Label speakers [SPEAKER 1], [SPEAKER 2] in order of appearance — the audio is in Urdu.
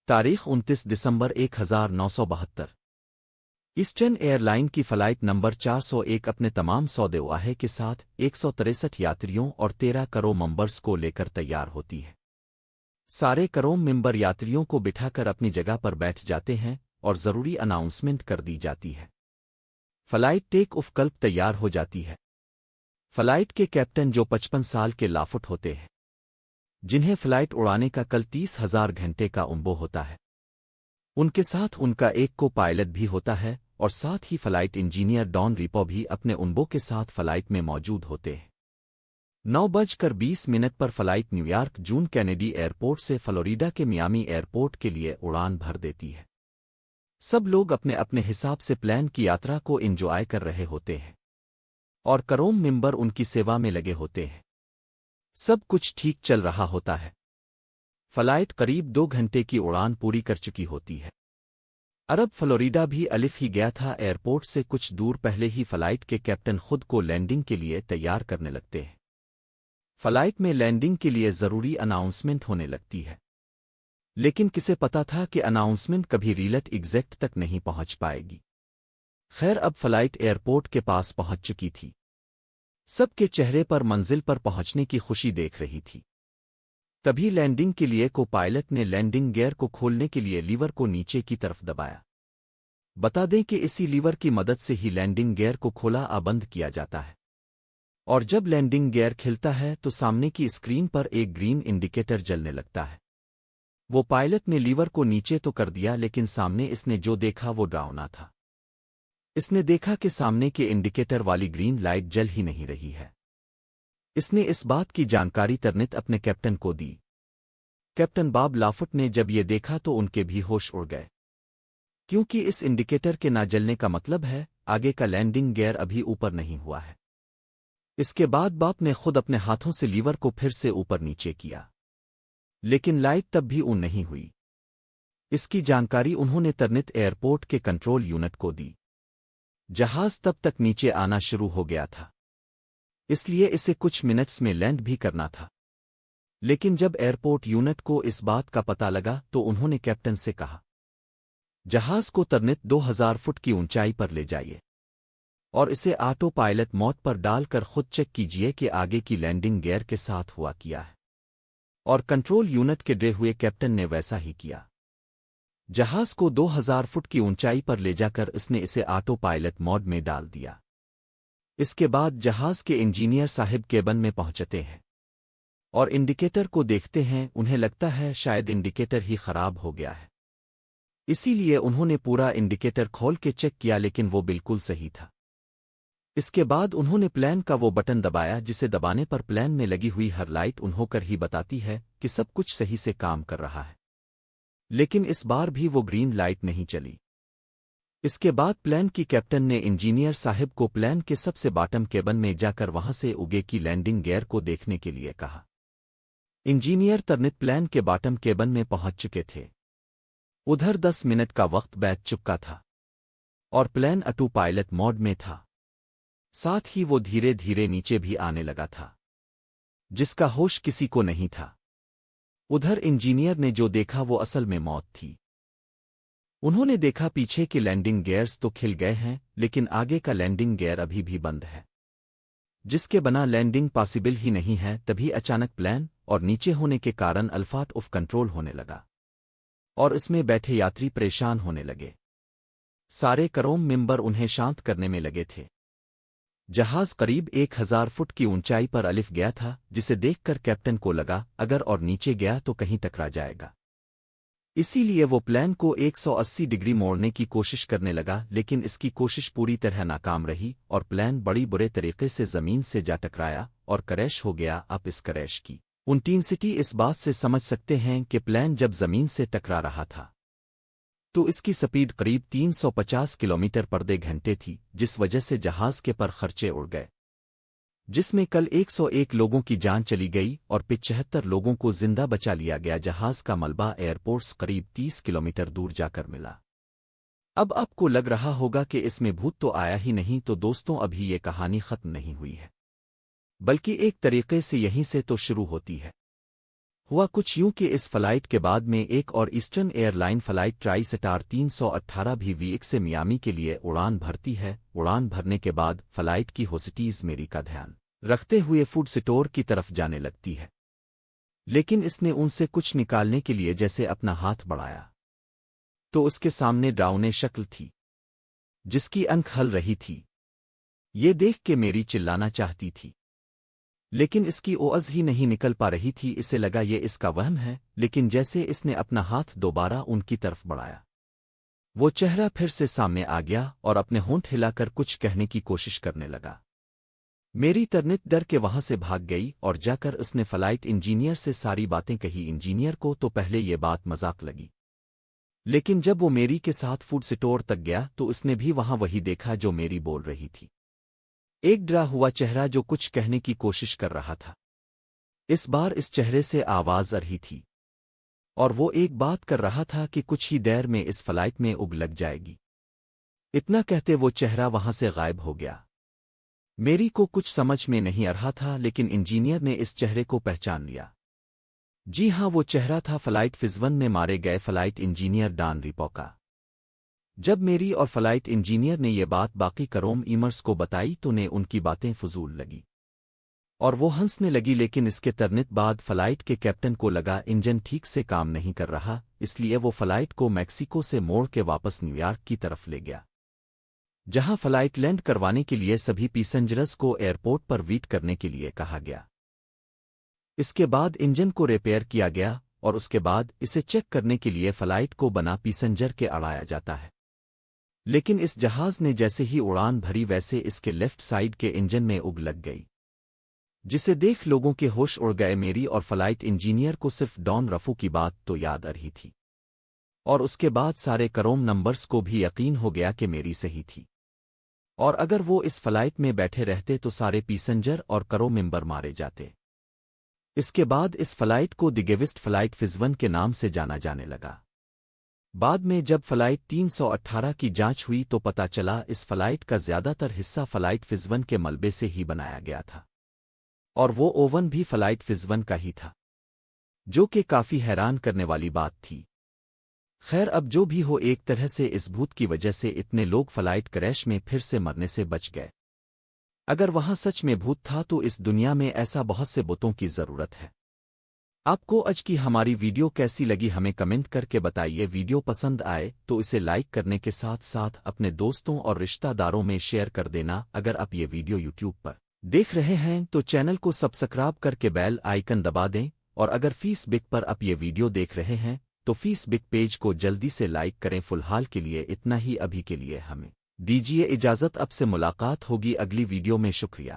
[SPEAKER 1] تاریخ 29 دسمبر 1972۔ ایسٹرن ایئر لائن کی فلائٹ نمبر 401 اپنے تمام سودے واحے کے ساتھ 163 یاتریوں اور 13 کرو ممبرز کو لے کر تیار ہوتی ہے۔ سارے کرو ممبر یاتریوں کو بٹھا کر اپنی جگہ پر بیٹھ جاتے ہیں اور ضروری اناؤنسمنٹ کر دی جاتی ہے۔ فلائٹ ٹیک آف کلب تیار ہو جاتی ہے۔ فلائٹ کے کیپٹن جو 55 سال کے لافٹ ہوتے ہیں، جنہیں فلائٹ اڑانے کا کل 30,000 گھنٹے کا انبو ہوتا ہے، ان کے ساتھ ان کا ایک کو پائلٹ بھی ہوتا ہے، اور ساتھ ہی فلائٹ انجینئر ڈان ریپو بھی اپنے انبو کے ساتھ فلائٹ میں موجود ہوتے ہیں۔ 9:20 پر فلائٹ نیویارک جون کینیڈی ایئرپورٹ سے فلوریڈا کے میامی ایئرپورٹ کے لیے اڑان بھر دیتی ہے۔ سب لوگ اپنے اپنے حساب سے پلان کی یاترا کو انجوائے کر رہے ہوتے ہیں، اور کروم ممبر ان کی سیوا میں لگے ہوتے ہیں۔ سب کچھ ٹھیک چل رہا ہوتا ہے۔ فلائٹ قریب 2 گھنٹے کی اڑان پوری کر چکی ہوتی ہے۔ عرب فلوریڈا بھی الف ہی گیا تھا۔ ایئرپورٹ سے کچھ دور پہلے ہی فلائٹ کے کیپٹن خود کو لینڈنگ کے لیے تیار کرنے لگتے ہیں۔ فلائٹ میں لینڈنگ کے لیے ضروری اناؤنسمنٹ ہونے لگتی ہے، لیکن کسے پتا تھا کہ اناؤنسمنٹ کبھی ریلٹ ایگزیکٹ تک نہیں پہنچ پائے گی۔ خیر، اب فلائٹ ایئرپورٹ کے پاس پہنچ چکی تھی۔ سب کے چہرے پر منزل پر پہنچنے کی خوشی دیکھ رہی تھی۔ تبھی لینڈنگ کے لیے کو پائلٹ نے لینڈنگ گیئر کو کھولنے کے لیے لیور کو نیچے کی طرف دبایا۔ بتا دیں کہ اسی لیور کی مدد سے ہی لینڈنگ گیئر کو کھولا بند کیا جاتا ہے، اور جب لینڈنگ گیئر کھلتا ہے تو سامنے کی اسکرین پر ایک گرین انڈیکیٹر جلنے لگتا ہے۔ وہ پائلٹ نے لیور کو نیچے تو کر دیا، لیکن سامنے اس نے جو دیکھا وہ ڈراؤنا تھا۔ اس نے دیکھا کہ سامنے کے انڈیکیٹر والی گرین لائٹ جل ہی نہیں رہی ہے۔ اس نے اس بات کی جانکاری ترنت اپنے کیپٹن کو دی۔ کیپٹن باب لافٹ نے جب یہ دیکھا تو ان کے بھی ہوش اڑ گئے، کیونکہ اس انڈیکیٹر کے نہ جلنے کا مطلب ہے آگے کا لینڈنگ گیئر ابھی اوپر نہیں ہوا ہے۔ اس کے بعد باپ نے خود اپنے ہاتھوں سے لیور کو پھر سے اوپر نیچے کیا، لیکن لائٹ تب بھی اون نہیں ہوئی۔ اس کی جانکاری انہوں نے ترنت ایئرپورٹ کے کنٹرول یونٹ کو دی۔ جہاز تب تک نیچے آنا شروع ہو گیا تھا، اس لیے اسے کچھ منٹس میں لینڈ بھی کرنا تھا۔ لیکن جب ایئرپورٹ یونٹ کو اس بات کا پتہ لگا تو انہوں نے کیپٹن سے کہا، جہاز کو ترنت 2000 فٹ کی اونچائی پر لے جائیے اور اسے آٹو پائلٹ موڈ پر ڈال کر خود چیک کیجئے کہ آگے کی لینڈنگ گیئر کے ساتھ ہوا کیا ہے۔ اور کنٹرول یونٹ کے ڈرے ہوئے کیپٹن نے ویسا ہی کیا۔ جہاز کو 2000 فٹ کی اونچائی پر لے جا کر اس نے اسے آٹو پائلٹ موڈ میں ڈال دیا۔ اس کے بعد جہاز کے انجینئر صاحب کیبن میں پہنچتے ہیں اور انڈیکیٹر کو دیکھتے ہیں۔ انہیں لگتا ہے شاید انڈیکیٹر ہی خراب ہو گیا ہے، اسی لیے انہوں نے پورا انڈیکیٹر کھول کے چیک کیا، لیکن وہ بالکل صحیح تھا۔ اس کے بعد انہوں نے پلان کا وہ بٹن دبایا جسے دبانے پر پلان میں لگی ہوئی ہر لائٹ انہوں کر ہی بتاتی ہے کہ سب کچھ صحیح سے کام کر رہا ہے، لیکن اس بار بھی وہ گرین لائٹ نہیں چلی۔ اس کے بعد پلان کی کیپٹن نے انجینئر صاحب کو پلان کے سب سے باٹم کیبن میں جا کر وہاں سے اگے کی لینڈنگ گیئر کو دیکھنے کے لیے کہا۔ انجینئر ترنت پلان کے باٹم کیبن میں پہنچ چکے تھے۔ ادھر 10 منٹ کا وقت بیت چکا تھا اور پلان آٹو پائلٹ موڈ میں تھا، ساتھ ہی وہ دھیرے دھیرے نیچے بھی آنے لگا تھا، جس کا ہوش کسی کو نہیں تھا۔ ادھر انجینئر نے جو دیکھا وہ اصل میں موت تھی۔ انہوں نے دیکھا پیچھے کے لینڈنگ گیئرز تو کھل گئے ہیں، لیکن آگے کا لینڈنگ گیئر ابھی بھی بند ہے، جس کے بنا لینڈنگ پاسبل ہی نہیں ہے۔ تبھی اچانک پلان اور نیچے ہونے کے کارن الفاٹ آف کنٹرول ہونے لگا، اور اس میں بیٹھے یاتری پریشان ہونے لگے۔ سارے کروم ممبر انہیں شانت کرنے میں لگے تھے۔ جہاز قریب 1000 فٹ کی اونچائی پر الف گیا تھا، جسے دیکھ کر کیپٹن کو لگا اگر اور نیچے گیا تو کہیں ٹکرا جائے گا۔ اسی لیے وہ پلان کو 180 ڈگری موڑنے کی کوشش کرنے لگا، لیکن اس کی کوشش پوری طرح ناکام رہی اور پلان بڑی برے طریقے سے زمین سے جا ٹکرایا اور کریش ہو گیا۔ آپ اس کریش کی انٹینسٹی اس بات سے سمجھ سکتے ہیں کہ پلان جب زمین سے ٹکرا رہا تھا تو اس کی سپیڈ قریب 350 کلومیٹر پردے گھنٹے تھی، جس وجہ سے جہاز کے پر خرچے اڑ گئے، جس میں کل 101 لوگوں کی جان چلی گئی اور 75 لوگوں کو زندہ بچا لیا گیا۔ جہاز کا ملبہ ایئرپورٹس قریب 30 کلومیٹر دور جا کر ملا۔ اب آپ کو لگ رہا ہوگا کہ اس میں بھوت تو آیا ہی نہیں، تو دوستوں ابھی یہ کہانی ختم نہیں ہوئی ہے، بلکہ ایک طریقے سے یہیں سے تو شروع ہوتی ہے۔ ہوا کچھ یوں کہ اس فلائٹ کے بعد میں ایک اور eastern airline flight TriStar 318 بھی ویک سے میامی کے لیے اڑان بھرتی ہے۔ اڑان بھرنے کے بعد فلائٹ کی ہوسٹیز میری کا دھیان رکھتے ہوئے فوڈ سٹور کی طرف جانے لگتی ہے، لیکن اس نے ان سے کچھ نکالنے کے لیے جیسے اپنا ہاتھ بڑھایا تو اس کے سامنے ڈراؤنے شکل تھی جس کی آنکھ ہل رہی تھی۔ یہ دیکھ کے میری چلانا چاہتی تھی، لیکن اس کی اوز ہی نہیں نکل پا رہی تھی۔ اسے لگا یہ اس کا وہم ہے، لیکن جیسے اس نے اپنا ہاتھ دوبارہ ان کی طرف بڑھایا، وہ چہرہ پھر سے سامنے آ گیا اور اپنے ہونٹ ہلا کر کچھ کہنے کی کوشش کرنے لگا۔ میری ترنت ڈر کے وہاں سے بھاگ گئی اور جا کر اس نے فلائٹ انجینئر سے ساری باتیں کہی۔ انجینئر کو تو پہلے یہ بات مذاق لگی، لیکن جب وہ میری کے ساتھ فوڈ سٹور تک گیا تو اس نے بھی وہاں وہی دیکھا جو میری بول رہی تھی، ایک ڈرا ہوا چہرہ جو کچھ کہنے کی کوشش کر رہا تھا۔ اس بار اس چہرے سے آواز آ رہی تھی اور وہ ایک بات کر رہا تھا کہ کچھ ہی دیر میں اس فلائٹ میں اگ لگ جائے گی۔ اتنا کہتے وہ چہرہ وہاں سے غائب ہو گیا۔ میری کو کچھ سمجھ میں نہیں آ رہا تھا، لیکن انجینئر نے اس چہرے کو پہچان لیا۔ جی ہاں، وہ چہرہ تھا فلائٹ فزون میں مارے گئے فلائٹ انجینئر ڈان ریپو کا۔ جب میری اور فلائٹ انجینئر نے یہ بات باقی کروم ایمرز کو بتائی تو نے ان کی باتیں فضول لگی اور وہ ہنسنے لگی، لیکن اس کے ترنت بعد فلائٹ کے کیپٹن کو لگا انجن ٹھیک سے کام نہیں کر رہا، اس لیے وہ فلائٹ کو میکسیکو سے موڑ کے واپس نیو یارک کی طرف لے گیا، جہاں فلائٹ لینڈ کروانے کے لیے سبھی پیسنجرز کو ایئرپورٹ پر ویٹ کرنے کے لیے کہا گیا۔ اس کے بعد انجن کو ریپیئر کیا گیا اور اس کے بعد اسے چیک کرنے کے لیے فلائٹ کو بنا پیسنجر کے اڑایا جاتا ہے۔ لیکن اس جہاز نے جیسے ہی اڑان بھری ویسے اس کے لیفٹ سائیڈ کے انجن میں اگ لگ گئی، جسے دیکھ لوگوں کے ہوش اڑ گئے۔ میری اور فلائٹ انجینئر کو صرف ڈان رفو کی بات تو یاد آ رہی تھی، اور اس کے بعد سارے کروم نمبرز کو بھی یقین ہو گیا کہ میری صحیح تھی، اور اگر وہ اس فلائٹ میں بیٹھے رہتے تو سارے پیسنجر اور کرو ممبر مارے جاتے۔ اس کے بعد اس فلائٹ کو دی گیوسٹ فلائٹ فزون کے نام سے جانا جانے لگا۔ بعد میں جب فلائٹ 318 کی جانچ ہوئی تو پتہ چلا اس فلائٹ کا زیادہ تر حصہ فلائٹ فزون کے ملبے سے ہی بنایا گیا تھا، اور وہ اوون بھی فلائٹ فزون کا ہی تھا، جو کہ کافی حیران کرنے والی بات تھی۔ خیر، اب جو بھی ہو، ایک طرح سے اس بھوت کی وجہ سے اتنے لوگ فلائٹ کریش میں پھر سے مرنے سے بچ گئے۔ اگر وہاں سچ میں بھوت تھا تو اس دنیا میں ایسا بہت سے بتوں کی ضرورت ہے۔ آپ کو آج کی ہماری ویڈیو کیسی لگی ہمیں کمنٹ کر کے بتائیے۔ ویڈیو پسند آئے تو اسے لائک کرنے کے ساتھ ساتھ اپنے دوستوں اور رشتہ داروں میں شیئر کر دینا۔ اگر آپ یہ ویڈیو یوٹیوب پر دیکھ رہے ہیں تو چینل کو سبسکرائب کر کے بیل آئیکن دبا دیں، اور اگر فیس بک پر آپ یہ ویڈیو دیکھ رہے ہیں تو فیس بک پیج کو جلدی سے لائک کریں۔ فی الحال کے لیے اتنا ہی، ابھی کے لیے ہمیں دیجیے اجازت، اب سے ملاقات ہوگی اگلی ویڈیو میں۔ شکریہ۔